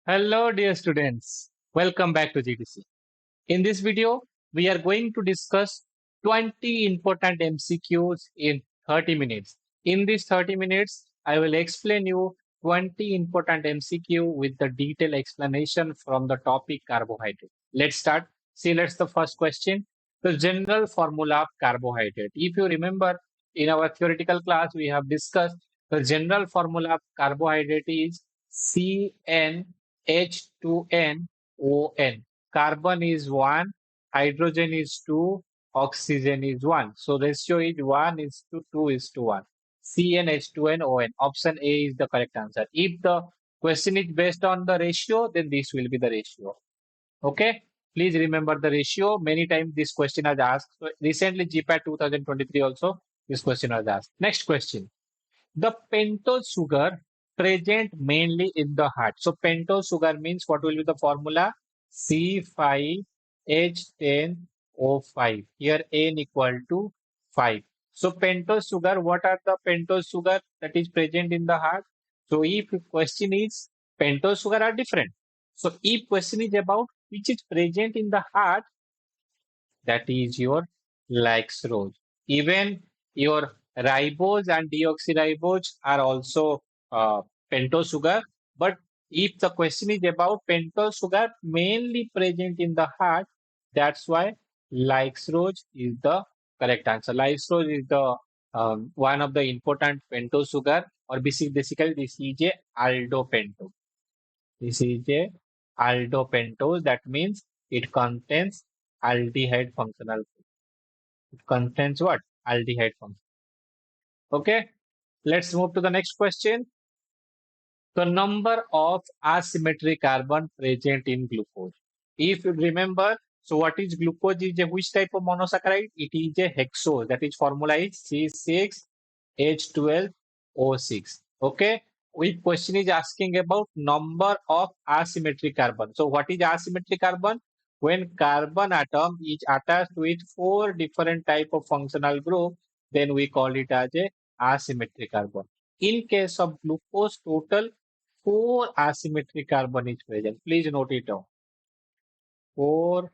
Hello, dear students. Welcome back to GTC. In this video, we are going to discuss 20 important MCQs in 30 minutes. In these 30 minutes, I will explain you 20 important MCQ with the detailed explanation from the topic carbohydrate. Let's start. See, let's the first question. The general formula of carbohydrate. If you remember, in our theoretical class, we have discussed the general formula of carbohydrate is CnH2nOn. Carbon is 1, hydrogen is 2, oxygen is 1. So ratio is 1 is to 2 is to 1. CnH2nOn. Option A is the correct answer. If the question is based on the ratio, then this will be the ratio. Okay. Please remember the ratio. Many times this question was asked. So recently GPAT 2023 also this question was asked. Next question. The pentose sugar present mainly in the heart. So pentose sugar means what will be the formula? C5H10O5. Here N equal to 5. So pentose sugar, what are the pentose sugar that is present in the heart? So if question is pentose sugar are different. So if question is about which is present in the heart, that is your 𝙂𝙬𝙎. Even your ribose and deoxyribose are also pentose sugar. But if the question is about pentose sugar mainly present in the heart, that's why 𝙂𝙬𝙎 is the correct answer. 𝙂𝙬𝙎 is the one of the important pentose sugar, or basically this is a aldopentose. This is a aldopentose. That means it contains aldehyde functional group. It contains what? Aldehyde function. Okay. Let's move to the next question. The number of asymmetric carbon present in glucose. If you remember, so what is glucose? Is a which type of monosaccharide? It is a hexose. That is formula is C6H12O6. Okay. Which question is asking about number of asymmetric carbon. So what is asymmetric carbon? When carbon atom is attached with 4 different type of functional group, then we call it as a asymmetric carbon. In case of glucose, total 4 asymmetric carbon is present. Please note it down. 4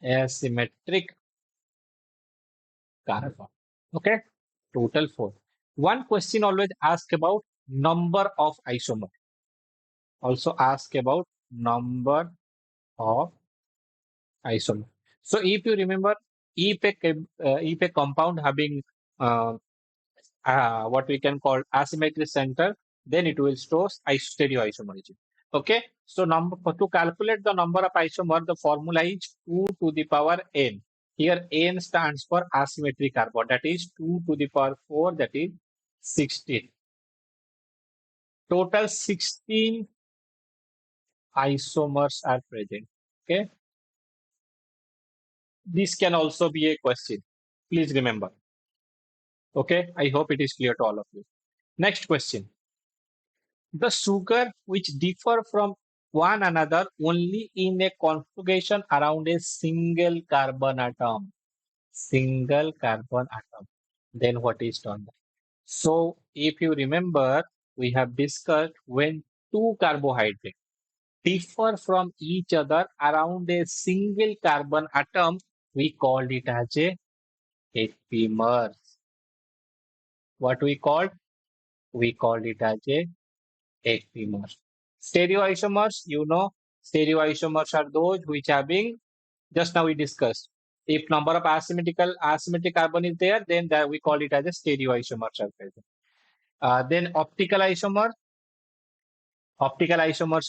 asymmetric carbon. Okay, total 4. One question always ask about number of isomer. Also ask about number of isomer. So if you remember, if a compound having what we can call asymmetric center, then it will store stereoisomerism. Okay, so to calculate the number of isomer, the formula is 2 to the power n. Here n stands for asymmetric carbon, that is 2 to the power 4, that is 16. Total 16 isomers are present. Okay, this can also be a question. Please remember. Okay, I hope it is clear to all of you. Next question. The sugar which differ from one another only in a configuration around a single carbon atom. Single carbon atom. Then what is done? So if you remember, we have discussed when two carbohydrates differ from each other around a single carbon atom, we called it as a epimers. What we called? We called it as a epimers. Stereoisomers, you know, stereoisomers are those which are being, just now we discussed. If number of asymmetric carbon is there, then that we call it as a stereoisomers are present. Then optical isomers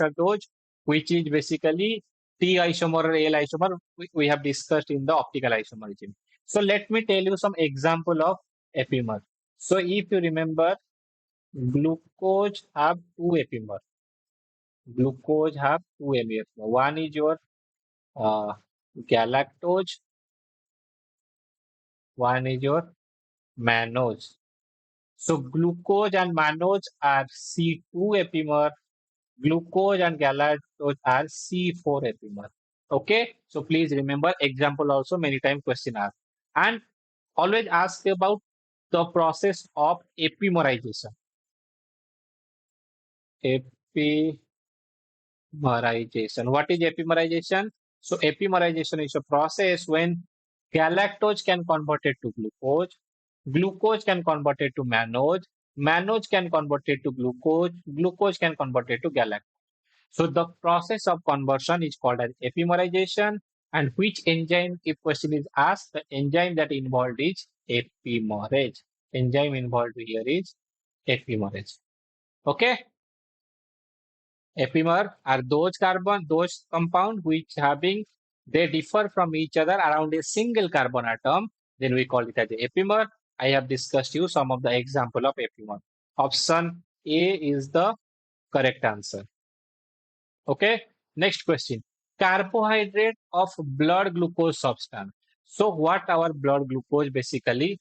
are those which is basically T isomer or L isomer we have discussed in the optical isomerism. So let me tell you some example of epimers. So if you remember, glucose have 2 epimers. Glucose have 2 epimers. One is your galactose, one is your mannose. So glucose and mannose are C2 epimer. Glucose and galactose are C4 epimer. Okay, so please remember example also many times question asked. And always ask about the process of epimerization. Epimerization. Epimerization. What is epimerization? So epimerization is a process when galactose can convert it to glucose, glucose can convert it to mannose, mannose can convert it to glucose, glucose can convert it to galactose. So the process of conversion is called as epimerization. And which enzyme, if question is asked, the enzyme that involved is epimerase. Enzyme involved here is epimerase. Okay. Epimer are those compound which they differ from each other around a single carbon atom. Then we call it as a epimer. I have discussed you some of the example of epimer. Option A is the correct answer. Okay. Next question. Carbohydrate of blood glucose substance. So what our blood glucose basically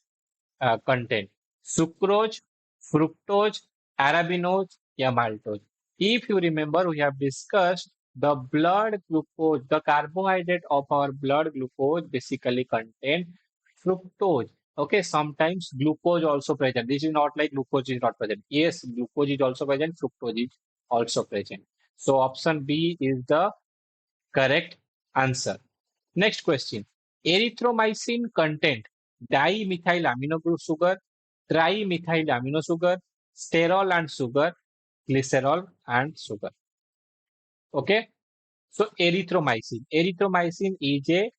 content? Sucrose, fructose, arabinose, या maltose. If you remember, we have discussed the blood glucose, the carbohydrate of our blood glucose basically contain fructose. Okay, sometimes glucose also present. This is not like glucose is not present. Yes, glucose is also present, fructose is also present. So option B is the correct answer. Next question. Erythromycin content dimethyl amino group sugar, trimethyl amino sugar, sterol and sugar, glycerol and sugar. Okay. So erythromycin. Erythromycin is a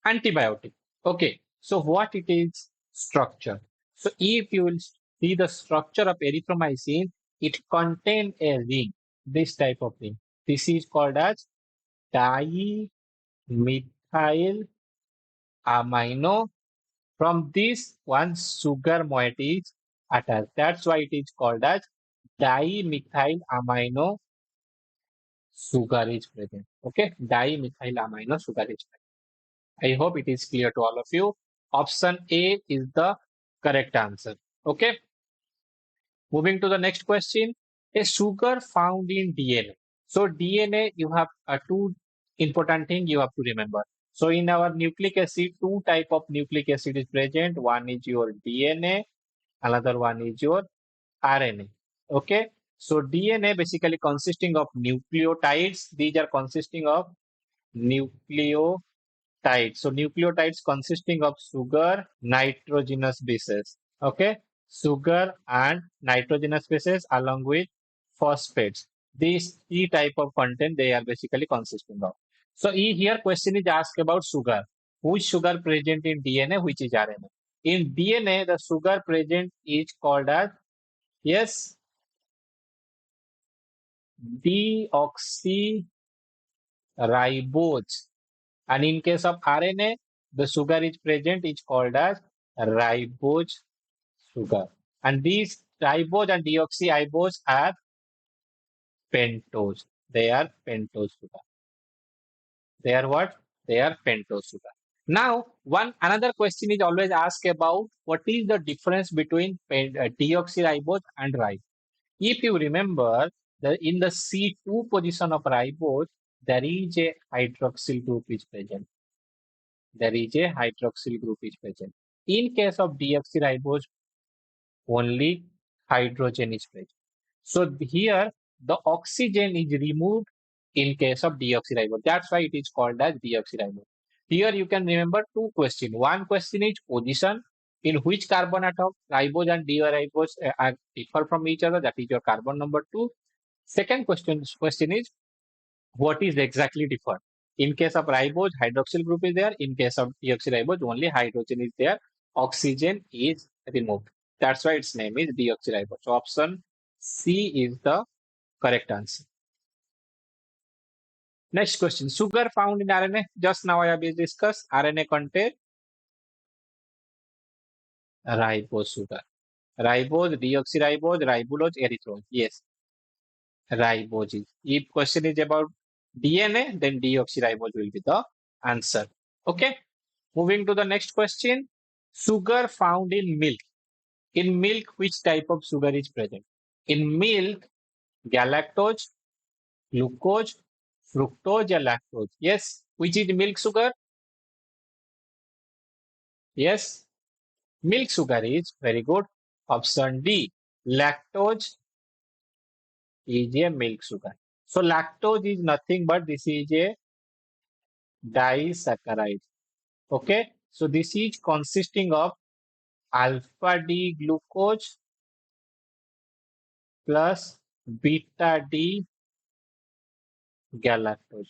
antibiotic. Okay. So what it is? Structure. So if you will see the structure of erythromycin, it contains a ring. This type of ring. This is called as dimethyl amino. From this one sugar moiety is attached. That's why it is called as dimethyl amino sugar is present. Okay, dimethyl amino sugar is present. I hope it is clear to all of you. Option A is the correct answer. Okay, moving to the next question. A sugar found in DNA. So DNA, you have two important thing you have to remember. So in our nucleic acid, two type of nucleic acid is present. One is your DNA, another one is your RNA. Okay. So DNA basically consisting of nucleotides. These are consisting of nucleotides. So nucleotides consisting of sugar, nitrogenous bases. Okay. Sugar and nitrogenous bases along with phosphates. These three type of content they are basically consisting of. So here question is asked about sugar. Which sugar present in DNA, which is RNA? In DNA, the sugar present is called as, yes, deoxyribose. And in case of RNA, the sugar is present is called as ribose sugar. And these ribose and deoxyribose are pentose. They are pentose sugar. They are what? They are pentose sugar. Now, another question is always asked about what is the difference between deoxyribose and ribose. If you remember, in the C2 position of ribose, there is a hydroxyl group is present. There is a hydroxyl group is present. In case of deoxyribose, only hydrogen is present. So here, the oxygen is removed in case of deoxyribose. That's why it is called as deoxyribose. Here you can remember two questions. One question is position, in which carbon atom ribose and deoxyribose are differ from each other. That is your carbon number 2. Second question is what is exactly different. In case of ribose, hydroxyl group is there. In case of deoxyribose, only hydrogen is there. Oxygen is removed. That's why its name is deoxyribose. So option C is the correct answer. Next question. Sugar found in RNA. Just now I have discussed. RNA contain ribose sugar. Ribose, deoxyribose, ribulose, erythrose. Yes, ribose. If question is about DNA, then deoxyribose will be the answer. Okay. Moving to the next question. Sugar found in milk. In milk, which type of sugar is present? In milk, galactose, glucose, fructose, or lactose. Yes. Which is milk sugar? Yes. Milk sugar is very good. Option D. Lactose is a milk sugar. So lactose is nothing but this is a disaccharide. Okay. So this is consisting of alpha D glucose plus beta D galactose.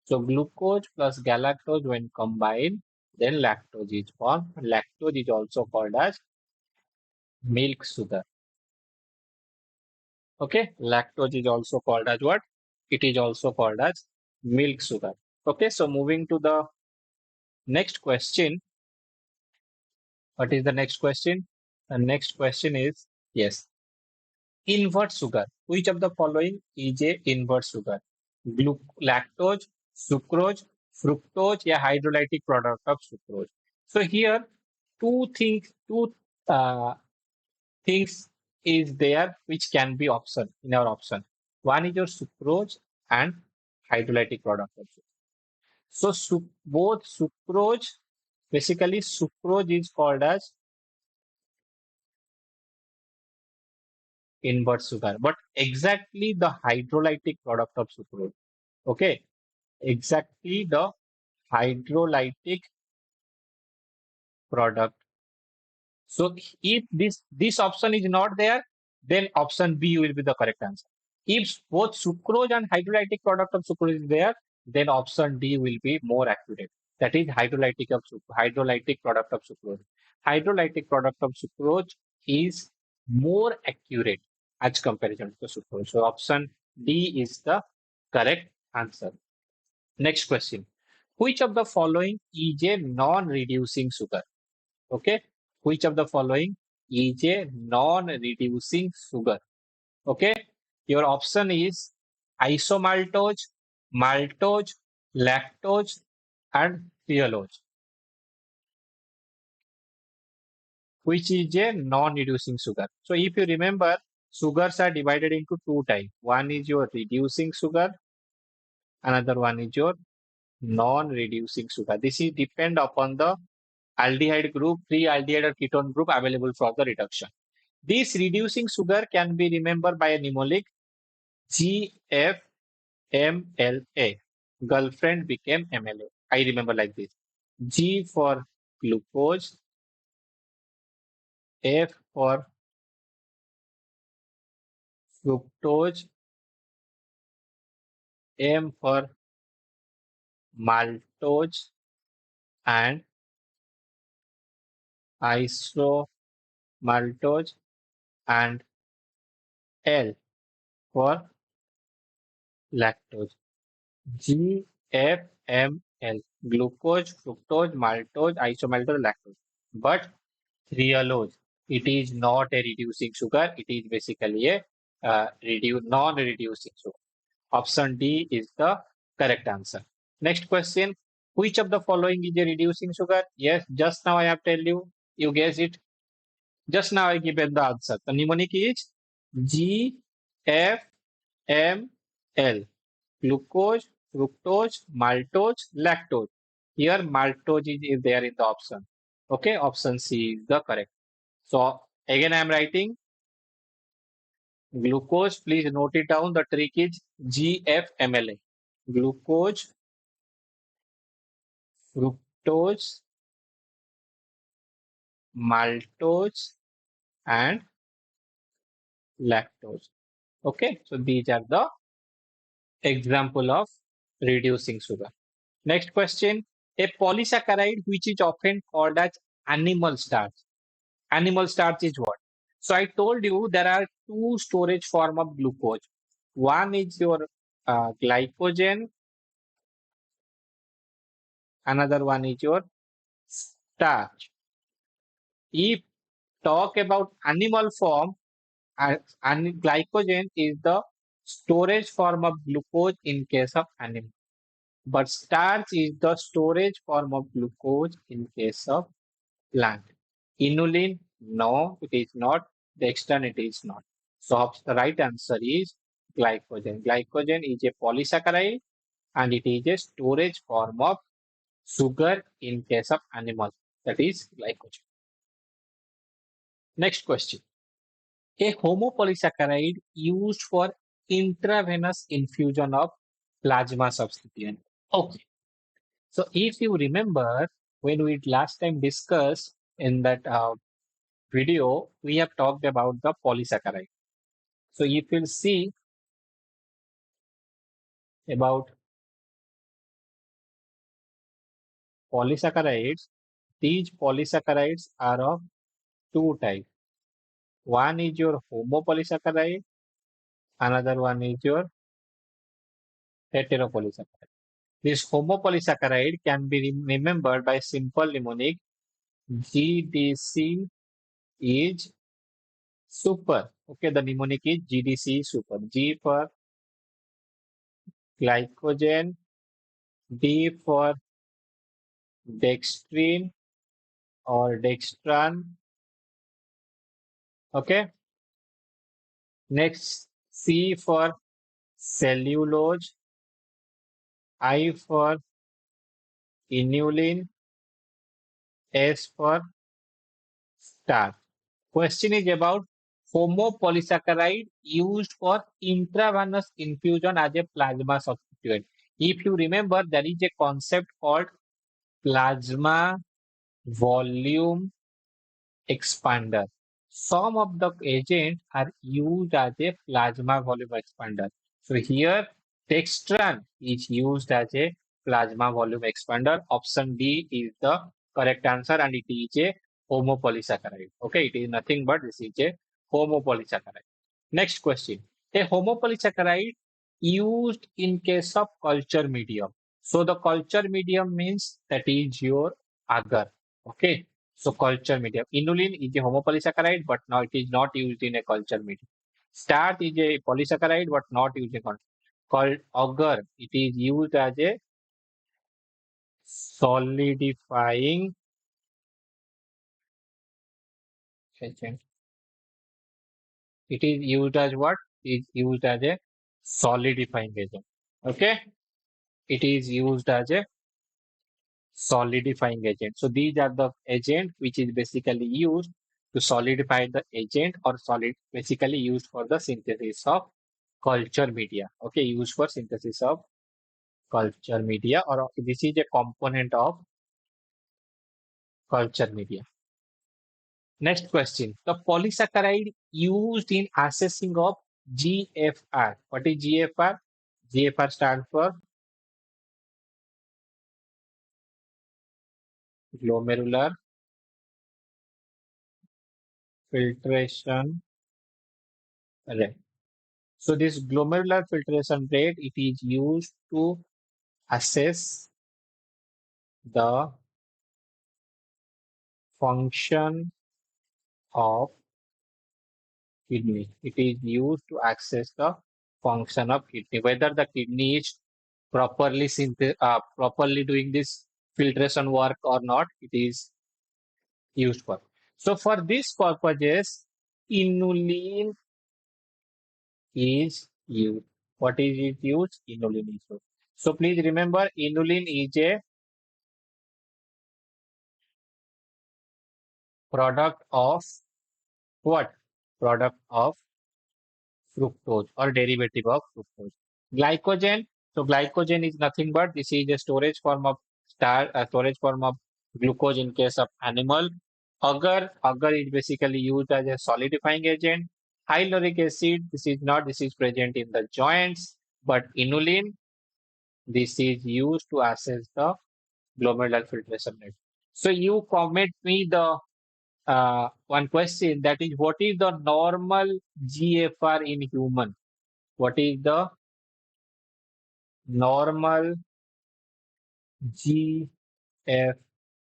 So glucose plus galactose when combined, then lactose is formed. Lactose is also called as milk sugar. Okay, lactose is also called as what? It is also called as milk sugar. Okay, so moving to the next question. What is the next question? The next question is, yes, invert sugar. Which of the following is a invert sugar? Lactose, sucrose, fructose, या hydrolytic product of sucrose. So here uh, things is there which can be option in our option. One is your sucrose and hydrolytic product of sucrose. So both sucrose, basically sucrose is called as invert sugar, but exactly the hydrolytic product of sucrose. Okay, exactly the hydrolytic product. So if this option is not there, then option B will be the correct answer. If both sucrose and hydrolytic product of sucrose is there, then option D will be more accurate. That is hydrolytic product of sucrose. Hydrolytic product of sucrose is more accurate as comparison to sucrose. So option D is the correct answer. Next question. Which of the following is a non-reducing sugar? Okay. Which of the following is a non-reducing sugar? Okay. Your option is isomaltose, maltose, lactose, and 𝘿𝙄𝙎𝘾. Which is a non-reducing sugar. So if you remember, sugars are divided into two types. One is your reducing sugar, another one is your non-reducing sugar. This is depend upon the aldehyde group, free aldehyde or ketone group available for the reduction. This reducing sugar can be remembered by a mnemonic GFMLA. Girlfriend became MLA. I remember like this. G for glucose, F for fructose, M for maltose, and isomaltose, and L for lactose. GFML. Glucose, fructose, maltose, isomaltose, lactose. But 𝘿𝙄𝙎, it is not a reducing sugar. It is basically a non-reducing sugar. Option D is the correct answer. Next question. Which of the following is a reducing sugar? Yes, just now I have tell you. You guess it. Just now I given the answer. The mnemonic is GFML. Glucose, fructose, maltose, lactose. Here maltose is there in the option. Okay, option C is the correct. So again I am writing glucose. Please note it down. The trick is GFMLA. Glucose, fructose, maltose, and lactose. Okay, so these are the example of reducing sugar. Next question. A polysaccharide which is often called as animal starch. Animal starch is what? So I told you there are two storage form of glucose. One is your glycogen, another one is your starch. If talk about animal form, and glycogen is the storage form of glucose in case of animal. But starch is the storage form of glucose in case of plant. Inulin, no, it is not. Dextran, it is not. So the right answer is glycogen. Glycogen is a polysaccharide and it is a storage form of sugar in case of animal. That is glycogen. Next question. A homopolysaccharide used for intravenous infusion of plasma substituent. Okay. So if you remember, when we last time discussed in that video, we have talked about the polysaccharide. So if you'll see about polysaccharides, these polysaccharides are of two types. One is your homopolysaccharide, another one is your heteropolysaccharide. This homopolysaccharide can be remembered by simple mnemonic GDC is super. Okay, the mnemonic is GDC is super. G for glycogen, D for dextrine or dextran. Okay. Next, C for cellulose, I for inulin, S for starch. Question is about homopolysaccharide used for intravenous infusion as a plasma substituent. If you remember, there is a concept called plasma volume expander. Some of the agents are used as a plasma volume expander. So here, dextran is used as a plasma volume expander. Option D is the correct answer, and it is a homopolysaccharide. Okay, it is nothing but this is a homopolysaccharide. Next question. A homopolysaccharide used in case of culture medium. So the culture medium means that is your agar. Okay. So culture medium. Inulin is a homopolysaccharide, but now it is not used in a culture medium. Starch is a polysaccharide, but not used in called agar. It is used as a solidifying agent. It is used as what? It is used as a solidifying agent. Okay. It is used as a solidifying agent. So these are the agent which is basically used to solidify the agent or basically used for the synthesis of culture media. Okay, used for synthesis of culture media, or this is a component of culture media. Next question. The polysaccharide used in assessing of GFR. What is GFR? GFR stands for glomerular filtration rate. So this glomerular filtration rate, it is used to assess the function of kidney. It is used to access the function of kidney, whether the kidney is properly doing this filtration work or not. It is used for. So for these purposes, inulin is used. What is it used? Inulin is used. So please remember, inulin is a product of what? Product of fructose or derivative of fructose. Glycogen. So glycogen is nothing but this is a storage form of storage form of glucose in case of animal. Agar is basically used as a solidifying agent. Hyaluronic acid, this is present in the joints, but inulin, this is used to assess the glomerular filtration rate. So you comment me the one question, that is, what is the normal GFR in human? What is the normal GFR,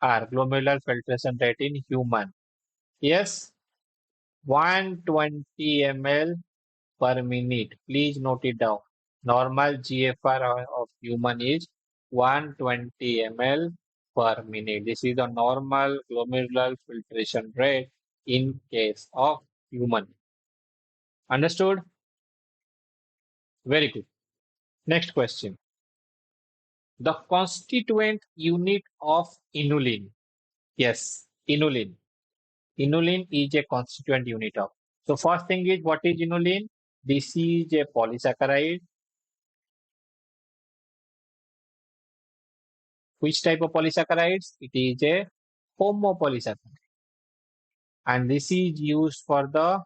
glomerular filtration rate in human? Yes, 120 ml per minute. Please note it down. Normal GFR of human is 120 ml per minute. This is the normal glomerular filtration rate in case of human. Understood? Very good. Next question. The constituent unit of inulin. Yes, inulin. Inulin is a constituent unit of. So first thing is, what is inulin? This is a polysaccharide. Which type of polysaccharides? It is a homopolysaccharide. And this is used for the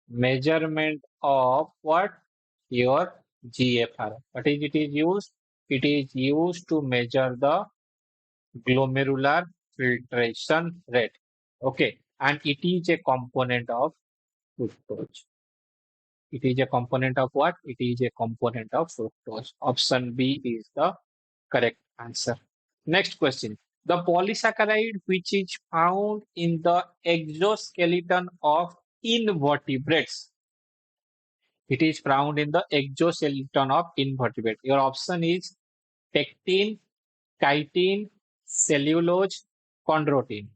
measurement of what? Your GFR. What is it is used? It is used to measure the glomerular filtration rate. Okay. And it is a component of fructose. It is a component of what? It is a component of fructose. Option B is the correct answer. Next question. The polysaccharide which is found in the exoskeleton of invertebrates. It is found in the exoskeleton of invertebrate. Your option is pectin, chitin, cellulose, chondroitin.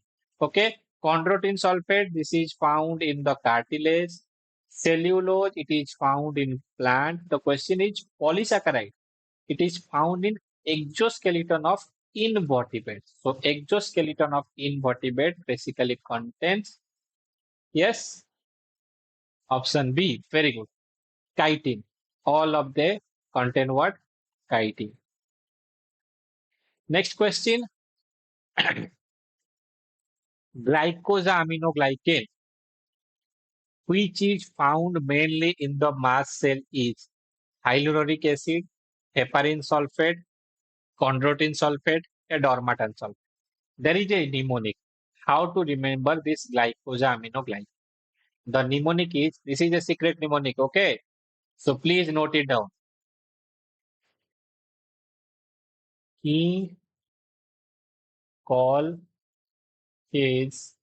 Okay, chondroitin sulfate, this is found in the cartilage. Cellulose, it is found in plant. The question is polysaccharide. It is found in exoskeleton of invertebrates. So exoskeleton of invertebrate basically contains, yes, option B, very good, chitin. All of they contain what? Chitin. Next question, glycosaminoglycan, which is found mainly in the mast cell is hyaluronic acid, heparin sulfate, chondroitin sulfate, and dormatan sulfate. There is a mnemonic. How to remember this glycosaminoglycan? The mnemonic is, this is a secret mnemonic, okay? So please note it down. He call his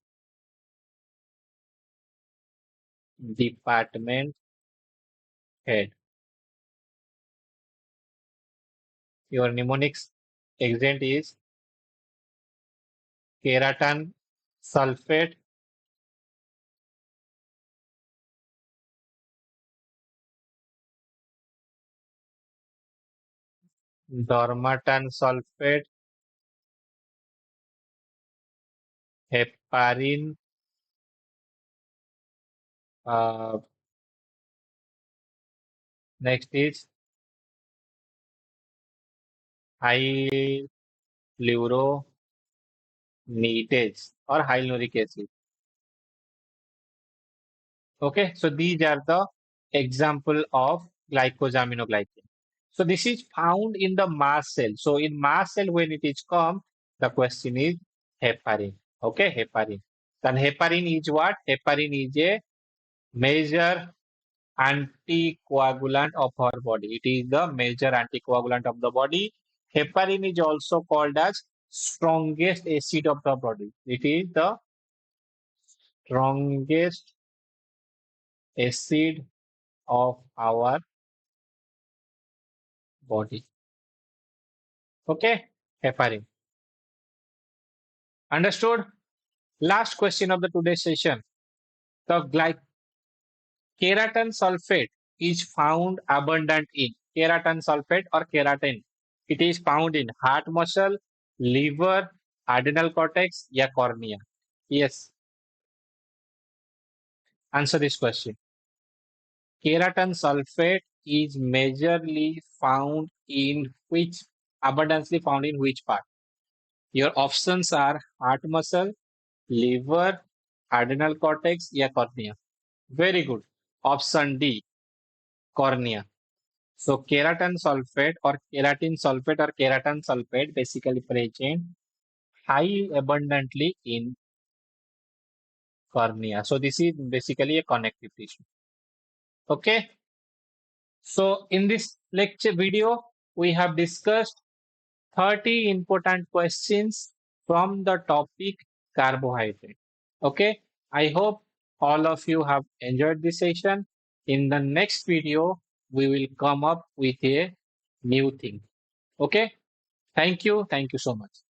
department head. Your mnemonics agent is keratin sulfate, dormatan sulfate, heparin, uh, next is hyaluronidase or hyaluronic acid. Okay, so these are the example of glycosaminoglycan. So this is found in the mast cell. So in mast cell, when it is come, the question is heparin. Okay, heparin. Then heparin is what? Heparin is a major anticoagulant of our body. It is the major anticoagulant of the body. Heparin is also called as strongest acid of the body. It is the strongest acid of our body. Okay, heparin. Understood? Last question of the today's session. The keratin sulfate is found abundant in keratin sulfate or keratin. It is found in heart muscle, liver, adrenal cortex, या cornea. Yes. Answer this question. Keratin sulfate is majorly found in which, abundantly found in which part? Your options are heart muscle, liver, adrenal cortex, या cornea. Very good. Option D, cornea. So keratin sulfate or keratin sulfate basically present high abundantly in cornea. So this is basically a connective tissue. Okay. So in this lecture video, we have discussed 30 important questions from the topic carbohydrate. Okay. I hope all of you have enjoyed this session. In the next video, we will come up with a new thing. Okay. Thank you. Thank you so much.